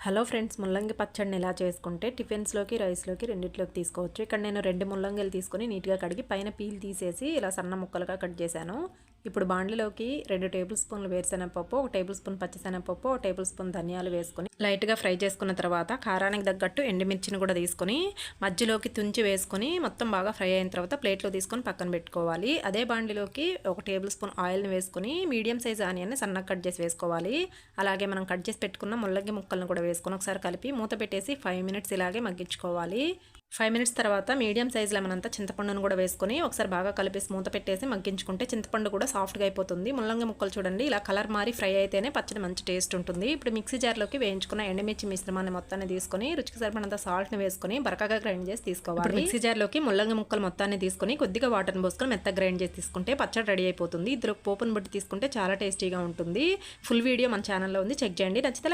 Hello friends, ముల్లంగి పచ్చడిని ఎలా చేసుకుంటే టిఫిన్స్లోకి రైస్లోకి రెండిట్లోకి తీసుకోవచ్చు. ఇక్కడ నేను 2 ముల్లంగిలు తీసుకొని నీట్గా కడిగి పైన పీల్ తీసేసి ఇలా సన్న ముక్కలుగా కట్ చేశాను. ఇప్పుడు బాండ్లీలోకి 2 టేబుల్ స్పూన్లు వేరుశనగపప్పు, 1 టేబుల్ స్పూన్ పచ్చిశనగపప్పు, 1 టేబుల్ స్పూన్ ధనియాలు వేసుకొని లైట్గా ఫ్రై చేసుకున్న తర్వాత కారానికి తగ్గట్టు ఎండుమిర్చిని కూడా తీసుకొని మధ్యలోకి తుంచి వేసుకొని మొత్తం బాగా ఫ్రై అయిన తర్వాత ప్లేట్లో తీసుకొని పక్కన పెట్టుకోవాలి. అదే బాండ్లీలోకి 1 టేబుల్ స్పూన్ ఆయిల్ని వేసుకొని మీడియం సైజ్ ఆనియన్ని సన్నగా కట్ చేసి వేసుకోవాలి. అలాగే మనం కట్ చేసి పెట్టుకున్న ముల్లంగి ముక్కలను కూడా వేసుకొని ఒకసారి కలిపి మూత పెట్టేసి 5 మినిట్స్ ఇలాగే మగ్గించుకోవాలి. 5 మినిట్స్ తర్వాత మీడియం సైజ్ లెమన్ అంతా చింతపండును కూడా వేసుకొని ఒకసారి బాగా కలిపేసి మూత పెట్టేసి మగ్గించుకుంటే చింతపండు కూడా సాఫ్ట్గా అయిపోతుంది. ముల్లంగి ముక్కలు చూడండి ఇలా కలర్ మారి ఫ్రై అయితేనే పచ్చడి మంచి టేస్ట్ ఉంటుంది. ఇప్పుడు మిక్సీ జార్లోకి వేయించుకున్న ఎండుమిర్చి మిశ్రమాన్ని మొత్తాన్ని తీసుకొని రుచికి సరిపడినంత సాల్ట్ని వేసుకొని బరకగా గ్రైండ్ చేసి తీసుకోవాలి. మిక్సీ జార్లోకి ముల్లంగి ముక్కలు మొత్తాన్ని తీసుకొని కొద్దిగా వాటర్ని పోసుకొని మెత్తగా గ్రైండ్ చేసి తీసుకుంటే పచ్చడి రెడీ అయిపోతుంది. ఇందులో పోపును బట్టి తీసుకుంటే చాలా టేస్టీగా ఉంటుంది. ఫుల్ వీడియో మన ఛానల్లో ఉంది, చెక్ చేయండి. నచ్చితే